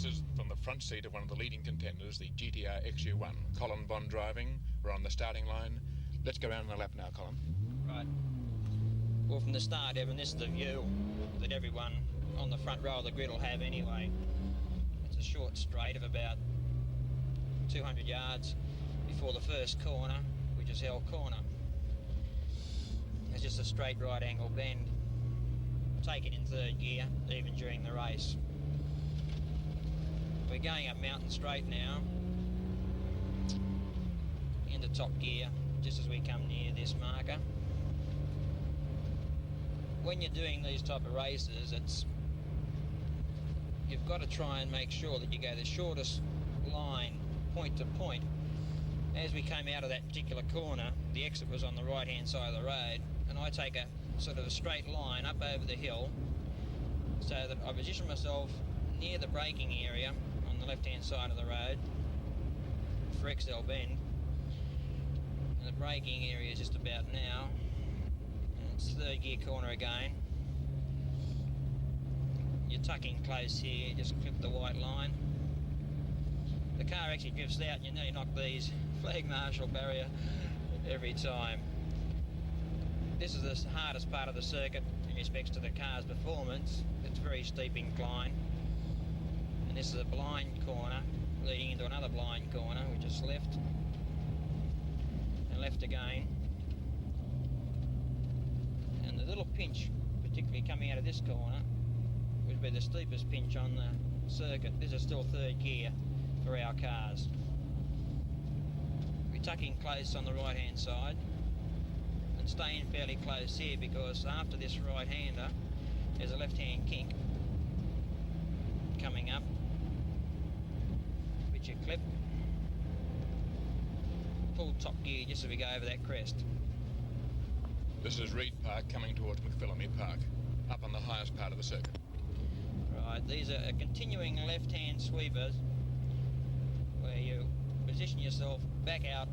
This is from the front seat of one of the leading contenders, the GTR XU1. Colin Bond driving. We're on the starting line. Let's go around the lap now, Colin. Right. Well, from the start, Evan, this is the view that everyone on the front row of the grid will have anyway. It's a short straight of about 200 yards before the first corner, which is Hell Corner. It's just a straight right angle bend, taken in third gear, even during the race. We're going up Mountain Straight now, into top gear, just as we come near this marker. When you're doing these type of races, you've got to try and make sure that you go the shortest line, point to point. As we came out of that particular corner, the exit was on the right-hand side of the road, and I take a sort of a straight line up over the hill, so that I position myself near the braking area on the left-hand side of the road for XL bend. And the braking area is just about now. And it's third gear corner again. You're tucking close here, just clip the white line. The car actually drifts out and you nearly knock these flag marshal barrier every time. This is the hardest part of the circuit in respects to the car's performance. It's a very steep incline. And this is a blind corner leading into another blind corner, which is left. And left again. And the little pinch, particularly coming out of this corner, would be the steepest pinch on the circuit. This is still third gear for our cars. We're tucking close on the right hand side and staying fairly close here, because after this right hander there's a left hand kink coming up, which you clip, full top gear just as we go over that crest. This is Reed Park coming towards McPhillamy Park, up on the highest part of the circuit. Right, these are continuing left-hand sweepers where you position yourself back out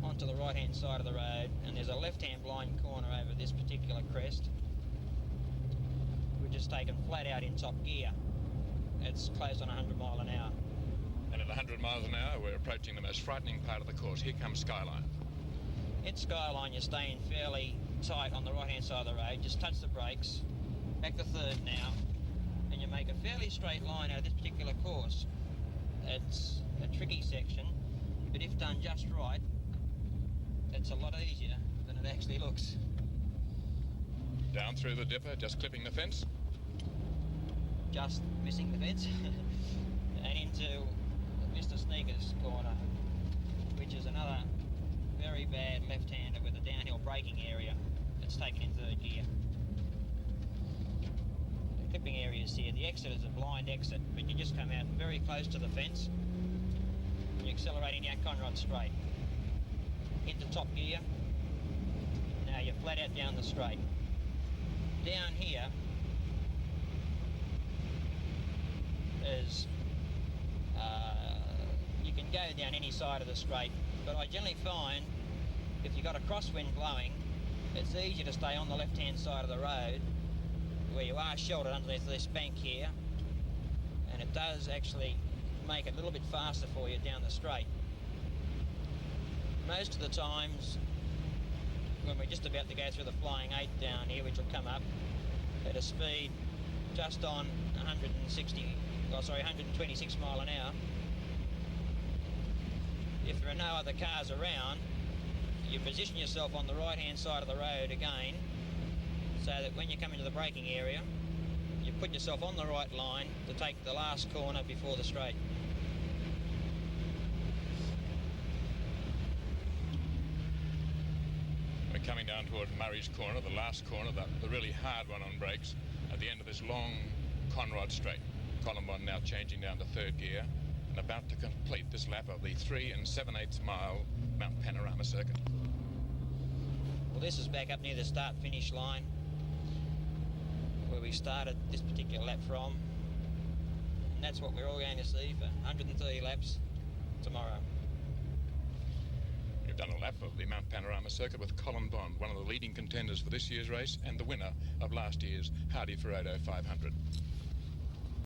onto the right-hand side of the road, and there's a left-hand blind corner over this particular crest. We're just taken flat out in top gear. It's close on 100 mile an hour. And at 100 miles an hour, we're approaching the most frightening part of the course. Here comes Skyline. In Skyline, you're staying fairly tight on the right-hand side of the road. Just touch the brakes. Back to third now. And you make a fairly straight line out of this particular course. It's a tricky section, but if done just right, it's a lot easier than it actually looks. Down through the dipper, just clipping the fence. Just missing the fence. And into Mr. Sneaker's corner, which is another very bad left-hander with a downhill braking area. It's taken in third gear. The clipping areas here, the exit is a blind exit, but you just come out very close to the fence. You're accelerating down Conrod Straight. Into top gear. Now you're flat out down the straight. Down here is you can go down any side of the straight, but I generally find if you've got a crosswind blowing, it's easier to stay on the left-hand side of the road where you are sheltered underneath this bank here, and it does actually make it a little bit faster for you down the straight. Most of the times when we're just about to go through the Flying 8 down here, which will come up at a speed just on 126 mile an hour, if there are no other cars around, you position yourself on the right hand side of the road again, so that when you come into the braking area, you put yourself on the right line to take the last corner before the straight. We're coming down towards Murray's Corner, the last corner, the really hard one on brakes, at the end of this long Conrod Straight. Colin Bond now changing down to third gear and about to complete this lap of the 3 7/8 mile Mt Panorama circuit. Well, this is back up near the start-finish line where we started this particular lap from, and that's what we're all going to see for 130 laps tomorrow. We've done a lap of the Mt Panorama circuit with Colin Bond, one of the leading contenders for this year's race and the winner of last year's Hardy Ferodo 500.